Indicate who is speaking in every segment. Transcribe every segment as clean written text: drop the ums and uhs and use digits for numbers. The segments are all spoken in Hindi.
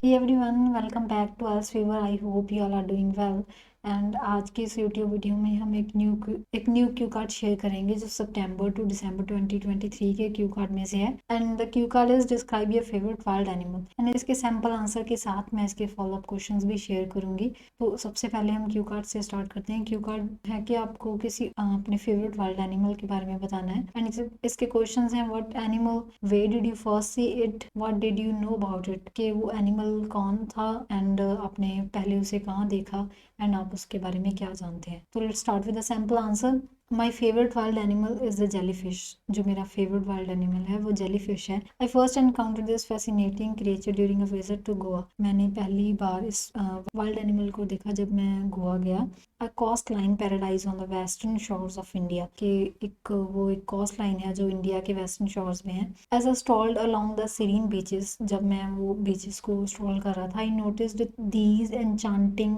Speaker 1: Hey everyone, welcome back to Us Fever. I hope you all are doing well. And आज के इस यूट्यूब वीडियो में हम एक न्यू क्यू कार्ड शेयर करेंगे जो सितंबर टू दिसंबर 2023 के क्यू कार्ड में से है। And the Q card is describe your favourite wild animal. And इसके सैम्पल आंसर के साथ मैं इसके फॉलोअप क्वेश्चंस भी शेयर करूंगी। तो सबसे पहले हम क्यू कार्ड से स्टार्ट करते हैं। क्यू कार्ड है कि आपको किसी अपने फेवरेट वाइल्ड एनिमल के बारे में बताना है। एंड इसके क्वेश्चन हैं, what animal, where did you first see it, what did you know about it, कि वो एनिमल कौन था एंड आपने पहले उसे कहाँ देखा एंड आप उसके बारे में क्या जानते हैं। तो let's start with the sample answer. My favourite wild animal is the jellyfish. जो मेरा फेवरेट वाइल्ड एनिमल है वो जेलीफिश है। I first encounter this fascinating creature during a visit to Goa. मैंने पहली बार इस वाइल्ड एनिमल को देखा जब मैं गोवा गया। A coastline paradise on the western shores of India, के एक कोस्ट लाइन है जो इंडिया के वेस्टर्न शोर्स में है। As a strolled along the serene beaches, जब मैं वो बीचेस को स्ट्रॉल कर रहा था, I noticed these enchanting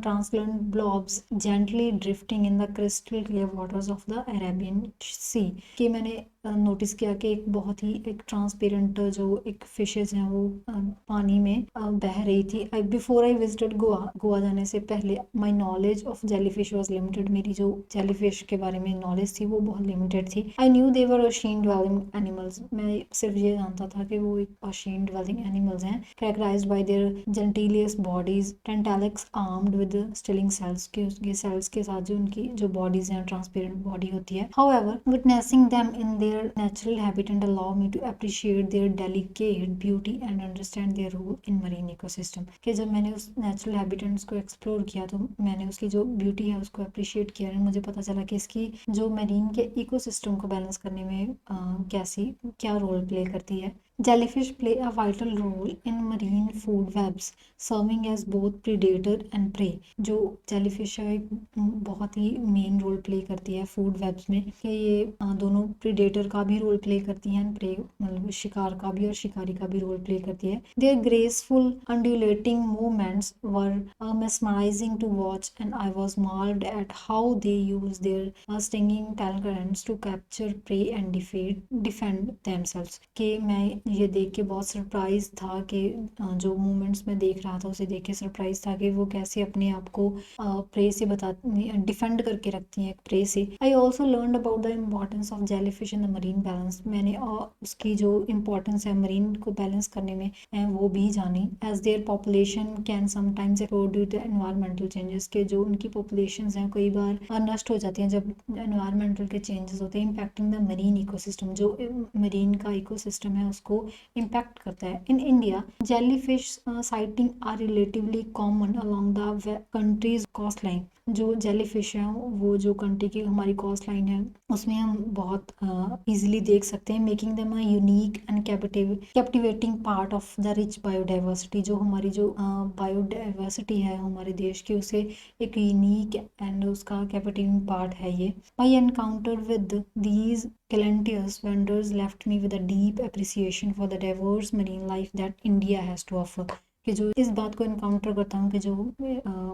Speaker 1: translucent blobs gently drifting in the crystal clear waters of the Arabian Sea। कि मैंने नोटिस किया कि एक बहुत ही एक ट्रांसपेरेंट जो एक फिशेज हैं वो पानी में बह रही थी। बिफोर आई विजिटेड गोवा जाने से पहले my knowledge of jellyfish was limited. मेरी जो जेलीफिश के बारे में नॉलेज थी वो बहुत लिमिटेड थी। I knew they were ocean dwelling animals. मैं सिर्फ ये जानता था कि वो एक ओशियन ड्वेलिंग एनिमल्स हैं, characterised by their gelatinous bodies, tentacles armed with stinging cells, के उसके सेल्स के साथ जो उनकी जो बॉडीज हैं ट्रांसपेरेंट बॉडी होती है। However witnessing them in their natural habitat allow me to appreciate their delicate beauty and understand their role in marine ecosystem। कि जब मैंने उस नेचुरल हैबिटेट्स को एक्सप्लोर किया तो मैंने उसकी जो ब्यूटी है उसको अप्रिशिएट किया और मुझे पता चला कि इसकी जो मरीन के इकोसिस्टम को बैलेंस करने में क्या रोल प्ले करती है। Jellyfish play a vital role in marine food webs, serving as both predator and prey। जो जेलीफिश है एक बहुत ही मेन रोल प्ले करती है फूड वेब्स में, कि ये दोनों प्रीडेटर का भी रोल प्ले करती हैं, प्रे मतलब शिकार का भी और शिकारी का भी रोल प्ले करती है। Their graceful undulating movements were mesmerizing to watch and I was marveled at how they use their stinging talons to capture prey and defend themselves। कि मैं ये देख के बहुत सरप्राइज था कि जो मूवमेंट्स मैं देख रहा था उसे देख के सरप्राइज था कि वो कैसे अपने आप को प्रे से डिफेंड करके रखती हैं प्रे से। I also learn about the importance of jellyfish in the marine balance. मैंने उसकी जो इम्पोर्टेंस है मरीन को बैलेंस करने में वो भी जानी। As their population can sometimes explode due to environmental changes, के जो उनकी पॉपुलेशन हैं कई बार नष्ट हो जाती हैं जब एनवायरमेंटल के चेंजेस होते हैं, इम्पैक्टिंग द मरीन इकोसिस्टम। जो मरीन का इकोसिस्टम है उसको इम्पैक्ट करता है। In India jellyfish sighting are relatively common along the country's coast line. जो जेलीफिश है वो जो कंट्री की हमारी कोस्ट लाइन है उसमें हम बहुत इजीली देख सकते हैं, making them a unique and captivating part of the rich biodiversity. जो हमारी जो बायोडाइवर्सिटी है हमारे देश की उसे एक यूनिक एंड उसका कैप्टिवेटिंग पार्ट है ये। I encounter with these Calentious wonders left me with a deep appreciation for the diverse marine life that India has to offer। कि जो इस बात को इनकाउंटर करता हूँ कि जो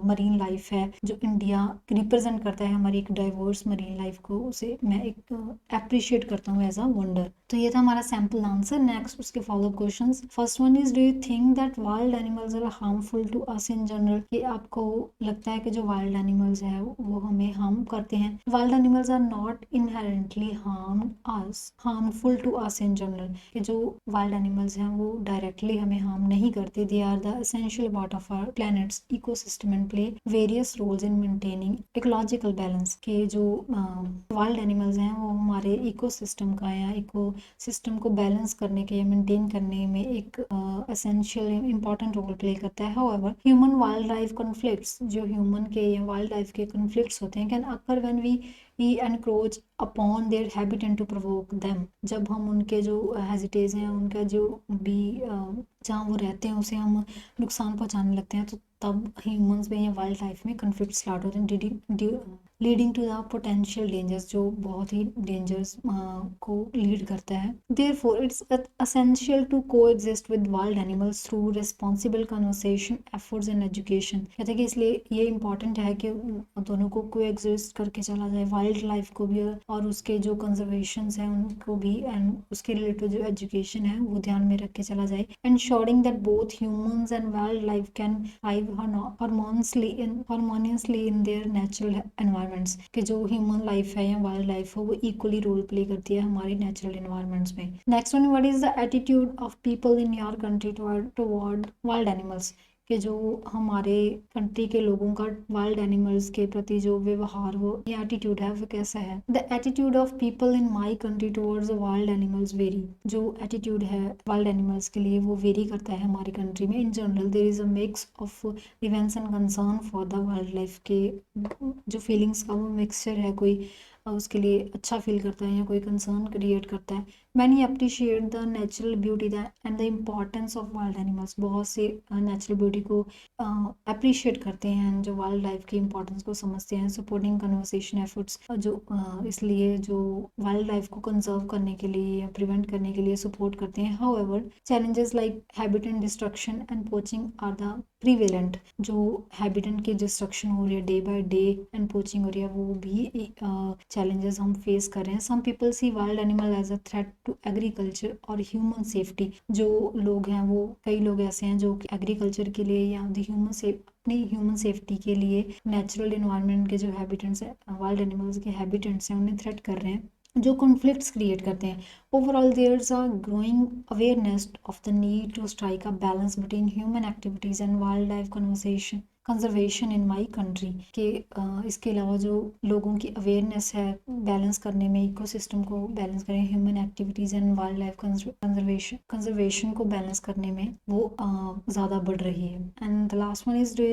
Speaker 1: मरीन लाइफ है जो इंडिया रिप्रेजेंट करता है हमारी एक डाइवर्स मरीन लाइफ को, उसे मैं एक अप्रिशिएट करता हूँ एज अ वंडर। तो ये था हमारा सैम्पल आंसर। नेक्स्ट उसके follow questions. First one is, do you think that wild animals are harmful to us in general? कि आपको लगता है कि जो वाइल्ड एनिमल्स है वो हमें हार्म करते हैं? Wild animals are not inherently harmful to us in general. कि जो वाइल्ड एनिमल्स हैं वो डायरेक्टली हमें हार्म नहीं करते। They are the essential part of our planet's ecosystem and play various roles in maintaining ecological balance. के जो वाइल्ड एनिमल्स हैं वो हमारे इकोसिस्टम का या इकोसिस्टम को बैलेंस करने के या मेंटेन करने में एक एसेंशियल इंपॉर्टेंट रोल प्ले करता है। However human wild life conflicts, जो ह्यूमन के या वाइल्ड लाइफ के कॉन्फ्लिक्ट्स होते हैं, can occur when we encroach upon their habitat to provoke them। जब हम उनके जो हेजिटेज हैं उनका जो भी जहाँ वो रहते हैं उसे हम नुकसान पहुँचाने लगते हैं तो तब ह्यूमंस में या वाइल्ड लाइफ में कन्फ्लिक्ट स्टार्ट होते हैं। Leading to the potential dangers, जो बहुत ही डेंजर्स को लीड करता है। Therefore it's essential to coexist with wild animals through responsible conversation, efforts and education. कहते हैं कि इसलिए ये इंपॉर्टेंट है कि दोनों को कोएग्जिस्ट करके चला जाए, वाइल्ड लाइफ को भी और उसके जो कंजर्वेशन हैं उनको भी, एंड उसके रिलेटेड जो एजुकेशन है वो ध्यान में रख के चला जाए। Ensuring that both humans and wild life can thrive harmoniously in their natural environments, कि जो ह्यूमन लाइफ है या वाइल्ड लाइफ है वो इक्वली रोल प्ले करती है हमारी नेचुरल एनवायरनमेंट्स में। Next one, what is the attitude of people in your country toward wild animals, कि जो हमारे कंट्री के लोगों का वाइल्ड एनिमल्स के प्रति जो व्यवहार, वो ये एटीट्यूड है वो कैसा है। The attitude of people in my country towards wild animals very, जो एटीट्यूड है वाइल्ड एनिमल्स के लिए वो वेरी करता है हमारी कंट्री में। In general there is a mix of reverence and concern for the wild life, के जो फीलिंग्स का वो मिक्सचर है, कोई उसके लिए अच्छा फील करता है या कोई कंसर्न क्रिएट करता है। Many appreciate the natural beauty and the importance of wild animals, बहुत से नेचुरल ब्यूटी को अप्रिशिएट करते हैं, जो वाइल्ड लाइफ की इंपॉर्टेंस को समझते हैं। सपोर्टिंग कन्वर्सेशन एफर्ट्स, जो इसलिए जो वाइल्ड लाइफ को कंजर्व करने के लिए या प्रिवेंट करने के लिए सपोर्ट करते हैं। However challenges like habitat destruction and poaching are the prevalent, जो हैबिटेट की डिस्ट्रक्शन हो रही है day by day and poaching हो रही है, वो भी चैलेंजेस हम फेस कर रहे हैं। Some people see wild animal as a threat to agriculture और ह्यूमन सेफ्टी, जो लोग हैं वो कई लोग ऐसे हैं जो एग्रीकल्चर के लिए या अपनी ह्यूमन सेफ्टी के लिए नेचुरल इन्वायरमेंट के जो हैबिटेट्स हैं, वाइल्ड एनिमल्स के हैबिटेट्स हैं, उन्हें थ्रेट कर रहे हैं, जो कॉन्फ्लिक्ट्स क्रिएट करते हैं। Overall there is a growing awareness of the need to strike a balance between human activities and wild life conservation in my country, के इसके अलावा जो लोगों की अवेयरनेस है बैलेंस करने में, इकोसिस्टम को बैलेंस करें, human activities and wild life conservation को बैलेंस करने में वो ज़्यादा बढ़ रही है। And the last one is, do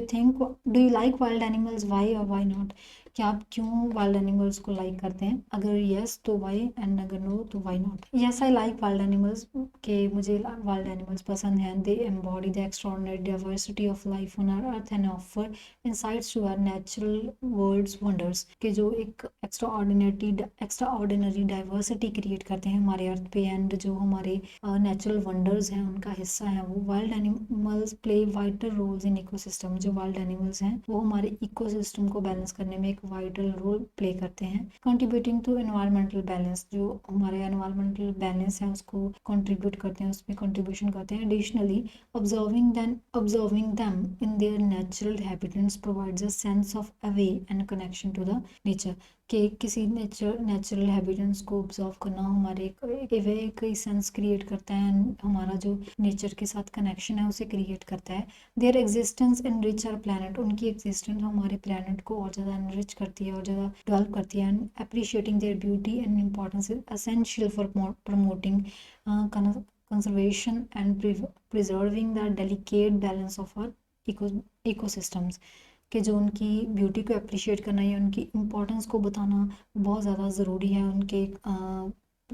Speaker 1: you like wild animals, why और वाई नॉट, कि आप क्यों वाइल्ड एनिमल्स को लाइक करते हैं, अगर यस तो वाई एंड अगर नो तो why not. Yes I like wild animals, के मुझे वाइल्ड एनिमल्स पसंद हैं। They embody the extraordinary diversity of life on our earth and offer insights to our natural worlds wonders, के जो एक एक्स्ट्राऑर्डिनरी डाइवर्सिटी क्रिएट करते हैं हमारे अर्थ पे, एंड जो हमारे नेचुरल वंडर्स हैं उनका हिस्सा है वो। Wild animals play vital roles in ecosystem, जो वाइल्ड एनिमल्स हैं वो हमारे इकोसिस्टम को बैलेंस करने में एक वाइटल रोल प्ले करते हैं। कंट्रीब्यूटिंग टू एनवायरमेंटल बैलेंस, जो हमारे एनवायरमेंटल बैलेंस है उसको कंट्रीब्यूट करते हैं, उसमें कंट्रीब्यूशन करते हैं। Additionally observing them in their natural habitats provides a sense of awe and connection to the nature, कि किसी नेचुरल हैबिटेट्स को ऑब्जर्व करना हमारे एक सेंस क्रिएट करता है, हमारा जो नेचर के साथ कनेक्शन है उसे क्रिएट करता है। Their existence enrich our planet, उनकी एग्जिस्टेंस हमारे प्लैनेट को और ज़्यादा एनरिच करती है और ज़्यादा डेवलप करती है। And appreciating there beauty and importance is essential for promoting conservation and preserving the delicate balance of our ecosystems, कि जो उनकी ब्यूटी को अप्रिशिएट करना या उनकी इम्पोर्टेंस को बताना बहुत ज़्यादा ज़रूरी है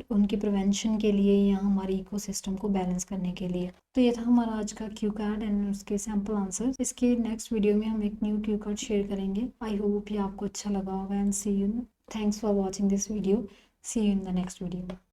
Speaker 1: उनके प्रिवेंशन के लिए या हमारे इकोसिस्टम को बैलेंस करने के लिए। तो ये था हमारा आज का क्यू कार्ड एंड उसके सैम्पल आंसर। इसके नेक्स्ट वीडियो में हम एक न्यू क्यू कार्ड शेयर करेंगे। आई होप ये आपको अच्छा लगा होगा and see you, thanks for watching this video, see you in the next video.